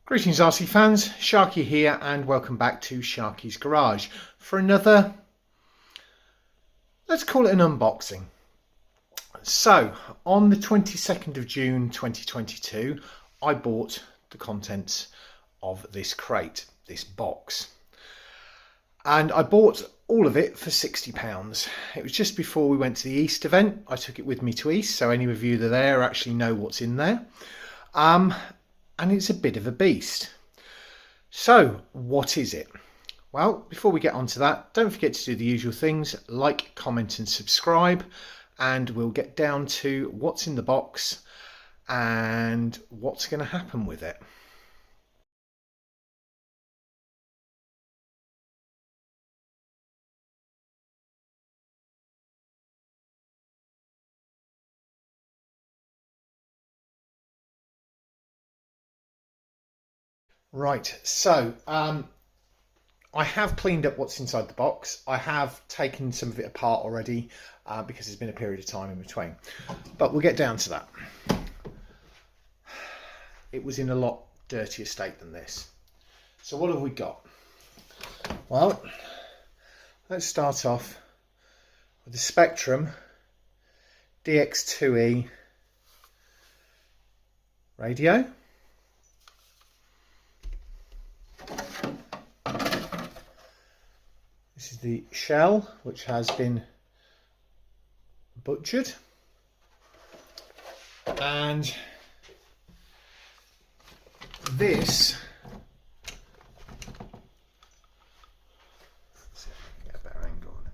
Greetings RC fans, Sharky here and welcome back to Sharky's Garage for another, let's call it an unboxing. So on the 22nd of June 2022 I bought the contents of this crate, this box, and I bought all of it for £60. It was just before we went to the East event. I took it with me to East, so any of you that are there actually know what's in there. And it's a bit of a beast. So what is it? Well, before we get onto that, don't forget to do the usual things, like, comment and subscribe, and we'll get down to what's in the box and what's going to happen with it. Right, so I have cleaned up what's inside the box. I have taken some of it apart already because there's been a period of time in between. But we'll get down to that. It was in a lot dirtier state than this. So what have we got? Well, let's start off with the Spectrum DX2E radio. This is the shell, which has been butchered, and this, let's see if I can get a better angle on it,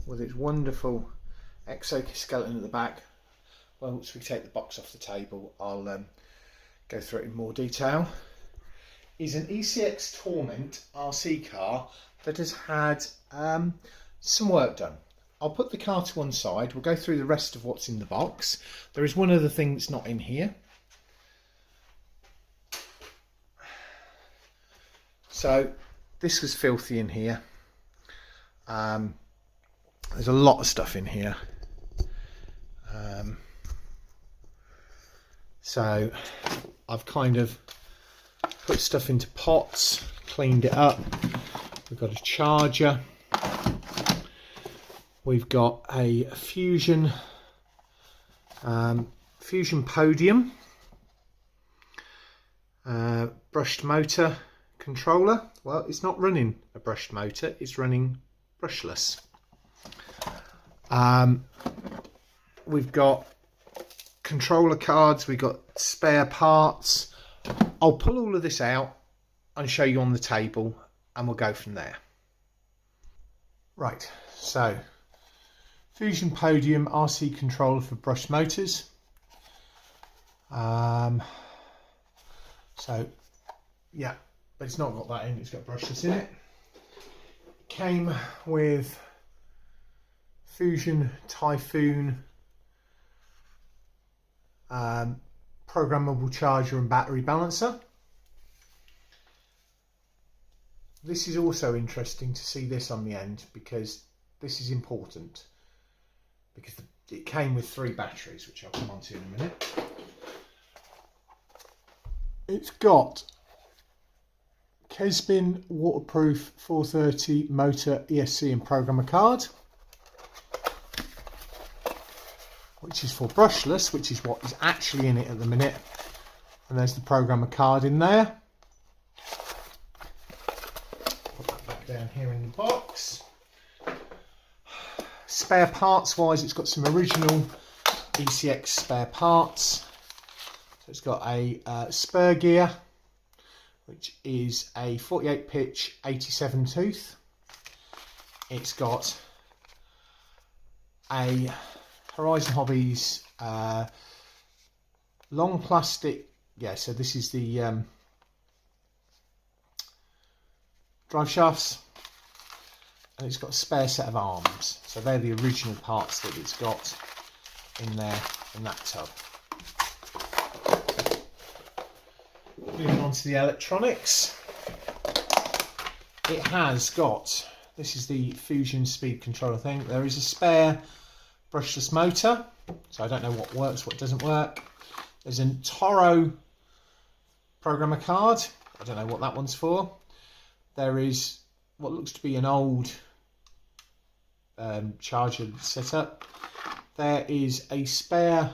with its wonderful exoskeleton at the back. Well, once we take the box off the table, I'll go through it in more detail. Is an ECX Torment RC car that has had some work done. I'll put the car to one side. We'll go through the rest of what's in the box. There is one other thing that's not in here. So this was filthy in here. There's a lot of stuff in here. So I've kind of put stuff into pots, cleaned it up. We've got a charger. We've got a fusion podium, brushed motor controller. Well, it's not running a brushed motor, it's running brushless. We've got controller cards, we've got spare parts. I'll pull all of this out and show you on the table and we'll go from there. Right, so Fusion Podium RC controller for brushed motors. So yeah, but it's not got that in, it's got brushless in it. Came with Fusion Typhoon programmable charger and battery balancer. This is also interesting to see this on the end because this is important because it came with 3 batteries, which I'll come on to in a minute. It's got Kesbin waterproof 430 motor ESC and programmer card, which is for brushless, which is what is actually in it at the minute. And there's the programmer card in there. Put that back down here in the box. Spare parts wise, it's got some original ECX spare parts. So it's got a spur gear, which is a 48 pitch 87 tooth. It's got a Horizon Hobbies long plastic, yeah, so this is the drive shafts, and it's got a spare set of arms. So they're the original parts that it's got in there in that tub. Moving on to the electronics, it has got, this is the Fusion speed controller thing. There is a spare brushless motor, so I don't know what works, what doesn't work. There's a Toro programmer card. I don't know what that one's for. There is what looks to be an old charger setup. There is a spare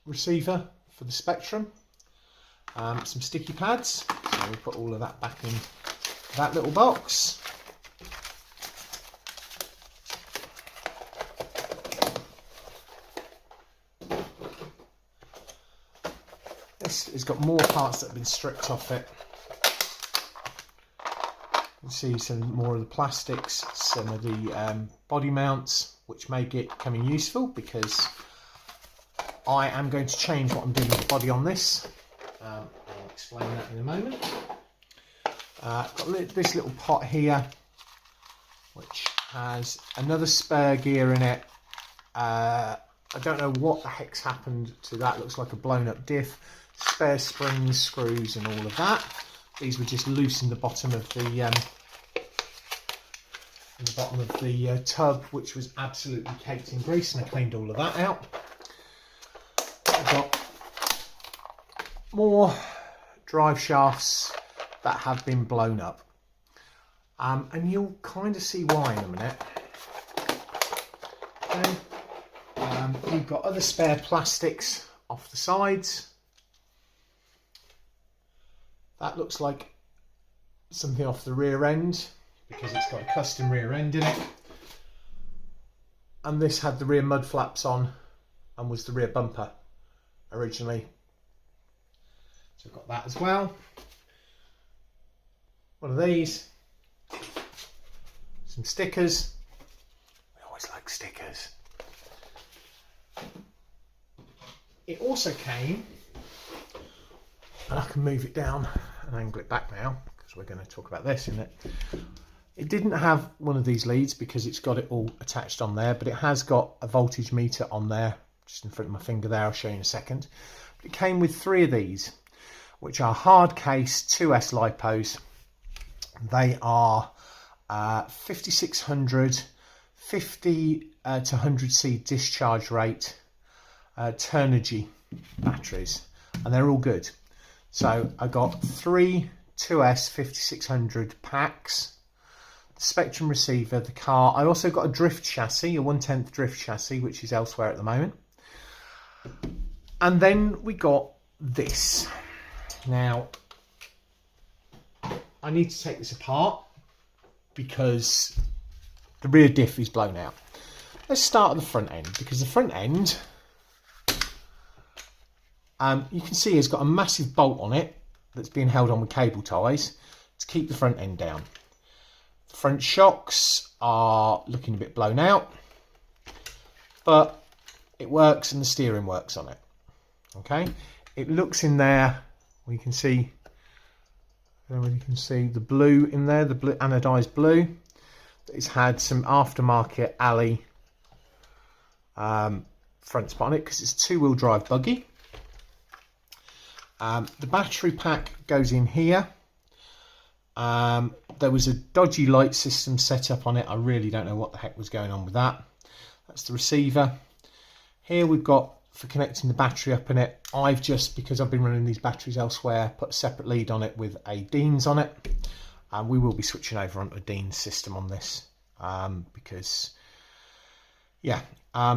receiver for the Spectrum. Some sticky pads. So we'll put all of that back in that little box. This has got more parts that have been stripped off it. You can see some more of the plastics, some of the body mounts, which may get coming useful because I am going to change what I'm doing with the body on this. I'll explain that in a moment. Got this little pot here, which has another spare gear in it. I don't know what the heck's happened to that. Looks like a blown up diff. Spare springs, screws and all of that. These were just loose in the bottom of the tub, which was absolutely caked in grease, and I cleaned all of that out. I've got more drive shafts that have been blown up, and you'll kind of see why in a minute. Okay. We've got other spare plastics off the sides. That looks like something off the rear end because it's got a custom rear end in it. And this had the rear mud flaps on and was the rear bumper originally. So I've got that as well. One of these. Some stickers. We always like stickers. It also came, and I can move it down and angle it back now because we're going to talk about this in it. It didn't have one of these leads because it's got it all attached on there, but it has got a voltage meter on there, just in front of my finger there. I'll show you in a second. But it came with 3 of these, which are hard case 2S lipos. They are 5600, 50 to 100C discharge rate, Turnigy batteries, and they're all good. So I got 3 2S 5600 packs, the Spectrum receiver, the car. I also got a drift chassis, a 1/10 drift chassis, which is elsewhere at the moment. And then we got this. Now, I need to take this apart because the rear diff is blown out. Let's start at the front end, because the front end, you can see it's got a massive bolt on it that's being held on with cable ties to keep the front end down. The front shocks are looking a bit blown out, but it works and the steering works on it. Okay, it looks in there, we can see, the blue in there, the blue anodized blue. It's had some aftermarket alley front spot on it because it's a 2-wheel drive buggy. The battery pack goes in here. There was a dodgy light system set up on it. I really don't know what the heck was going on with that. That's the receiver. Here we've got for connecting the battery up in it. I've just, because I've been running these batteries elsewhere, put a separate lead on it with a Dean's on it. And we will be switching over onto a Dean's system on this because, yeah.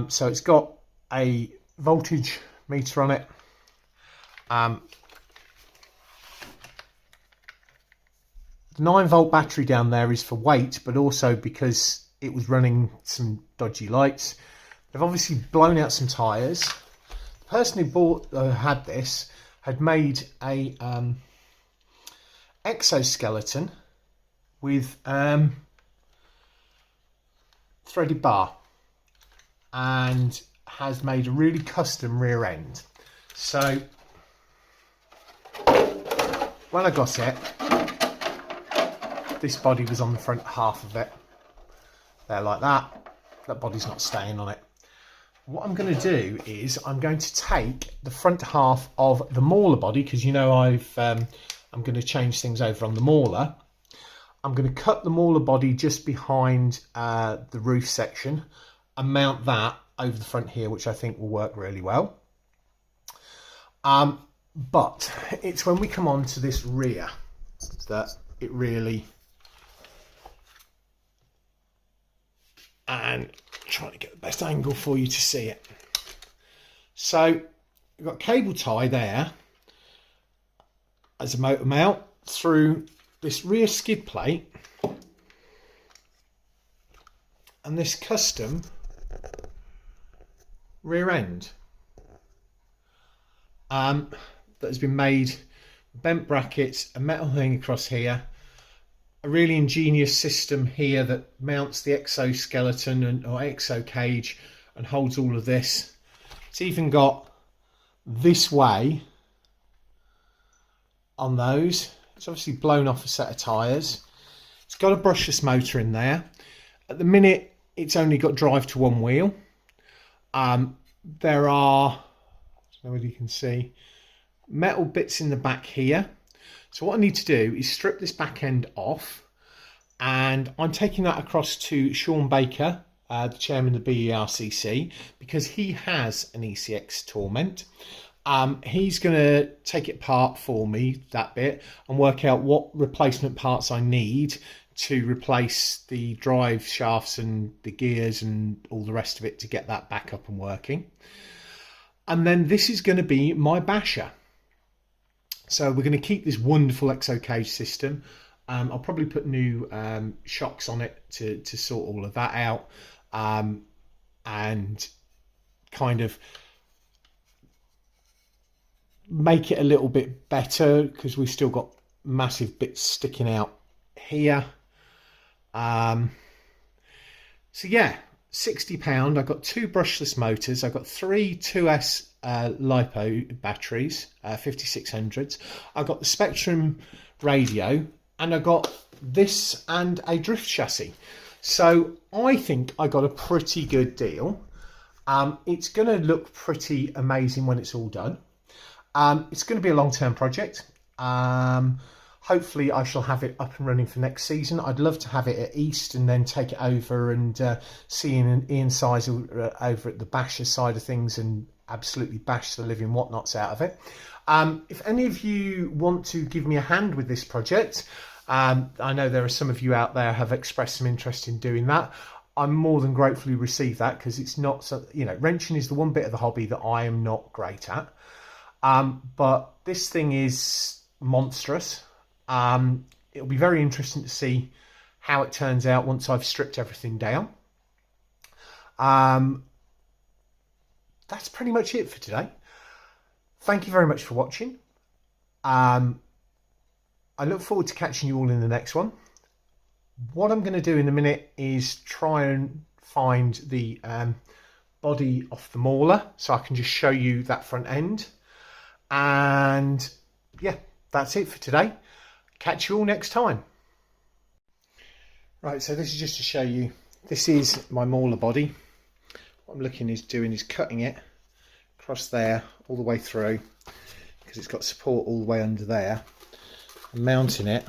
So it's got a voltage meter on it. The 9-volt battery down there is for weight, but also because it was running some dodgy lights. They've obviously blown out some tyres. The person who had this had made a exoskeleton with threaded bar and has made a really custom rear end. So when I got it, this body was on the front half of it. There, like that. That body's not staying on it. What I'm going to do is I'm going to take the front half of the Mauler body, because you know I'm going to change things over on the Mauler. I'm going to cut the Mauler body just behind the roof section and mount that over the front here, which I think will work really well. But it's when we come on to this rear that it really, and trying to get the best angle for you to see it. So we've got cable tie there as a motor mount through this rear skid plate and this custom rear end that has been made, bent brackets, a metal thing across here, a really ingenious system here that mounts the exoskeleton or exo cage and holds all of this. It's even got this way on those. It's obviously blown off a set of tyres. It's got a brushless motor in there. At the minute, it's only got drive to one wheel. There are, I don't know whether you can see, metal bits in the back here. So what I need to do is strip this back end off, and I'm taking that across to Sean Baker, the chairman of the BERCC, because he has an ECX Torment. He's going to take it apart for me, that bit, and work out what replacement parts I need to replace the drive shafts and the gears and all the rest of it to get that back up and working. And then this is going to be my basher. So we're going to keep this wonderful exo cage system. I'll probably put new shocks on it to sort all of that out, and kind of make it a little bit better, because we've still got massive bits sticking out here. So yeah, £60. I've got 2 brushless motors. I've got 3 2S LiPo batteries, 5600s. I've got the Spectrum radio, and I got this and a drift chassis. So I think I got a pretty good deal. It's going to look pretty amazing when it's all done. It's going to be a long-term project. Hopefully I shall have it up and running for next season. I'd love to have it at East and then take it over and see Ian Sizer over at the basher side of things and absolutely bash the living whatnots out of it. If any of you want to give me a hand with this project, I know there are some of you out there have expressed some interest in doing that. I'm more than gratefully receive that, because it's not so, you know, wrenching is the one bit of the hobby that I am not great at. But this thing is monstrous. It'll be very interesting to see how it turns out once I've stripped everything down. That's pretty much it for today. Thank you very much for watching. I look forward to catching you all in the next one. What I'm going to do in a minute is try and find the body off the mauler, so I can just show you that front end. And yeah, that's it for today. Catch you all next time. Right, so this is just to show you, this is my mauler body. What I'm looking is doing is cutting it across there all the way through, because it's got support all the way under there, and mounting it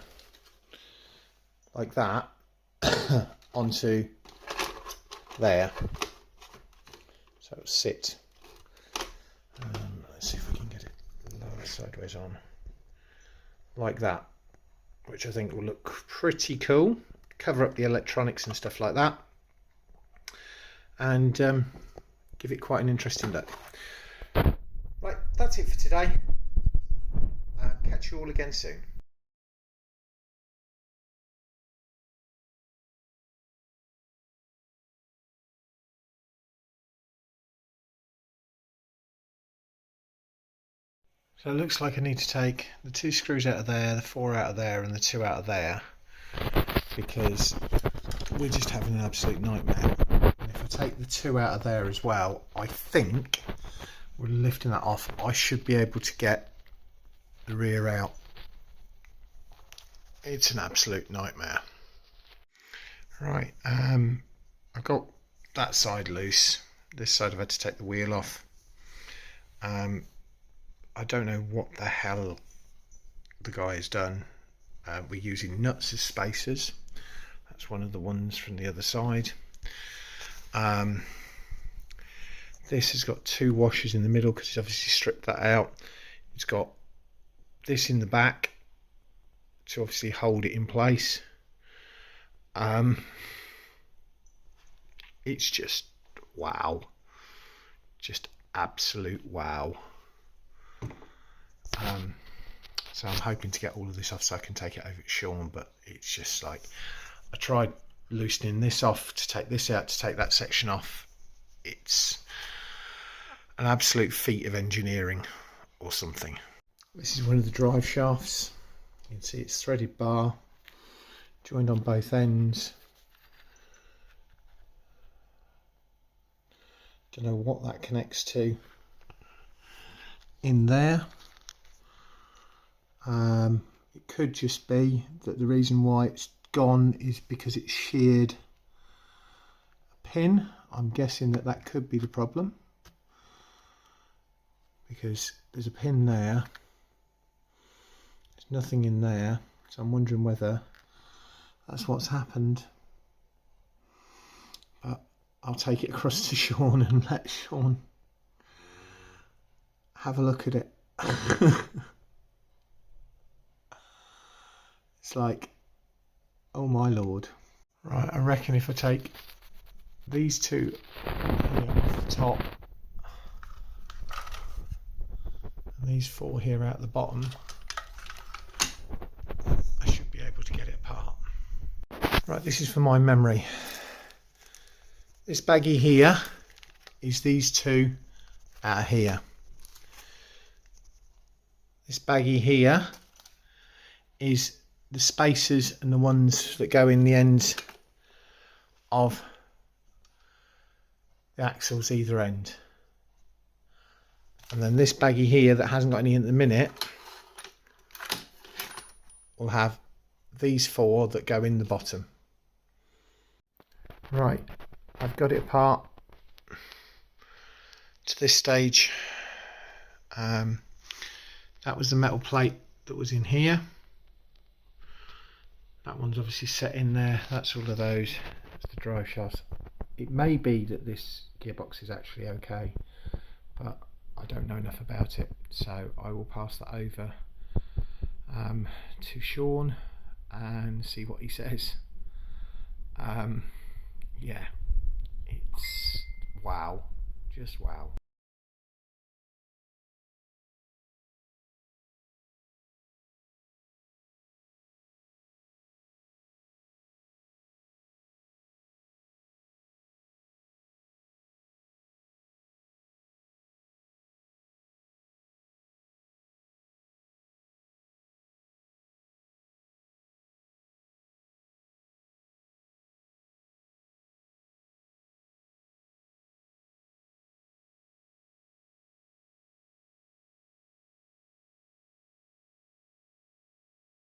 like that onto there, so it'll sit. Let's see if we can get it lower sideways on like that, which I think will look pretty cool. Cover up the electronics and stuff like that, and give it quite an interesting look. Right, that's it for today. Catch you all again soon. So it looks like I need to take the 2 screws out of there, the 4 out of there, and the 2 out of there, because we're just having an absolute nightmare. And if I take the 2 out of there as well, I think, we're lifting that off, I should be able to get the rear out. It's an absolute nightmare. Right, I've got that side loose. This side I've had to take the wheel off. I don't know what the hell the guy has done. We're using nuts as spacers. That's one of the ones from the other side. This has got 2 washers in the middle because he's obviously stripped that out. It's got this in the back to obviously hold it in place. It's just wow, just absolute wow. So I'm hoping to get all of this off so I can take it over to Sean, but it's just like, I tried loosening this off to take this out, to take that section off. It's an absolute feat of engineering or something. This is one of the drive shafts. You can see it's threaded bar, joined on both ends. Don't know what that connects to in there. It could just be that the reason why it's gone is because it's sheared a pin. I'm guessing that that could be the problem, because there's a pin there, there's nothing in there, so I'm wondering whether that's what's happened. But I'll take it across to Sean and let Sean have a look at it. It's like, oh my lord. Right, I reckon if I take these two here off the top and these four here out the bottom, I should be able to get it apart. Right, this is for my memory. This baggie here is these two out here. This baggie here is the spacers and the ones that go in the ends of the axles either end. And then this baggie here that hasn't got any in at the minute will have these four that go in the bottom. Right, I've got it apart to this stage. That was the metal plate that was in here. That one's obviously set in there. That's all of those. That's the drive shafts. It may be that this gearbox is actually okay, but I don't know enough about it, so I will pass that over to Sean and see what he says. Yeah, it's wow, just wow.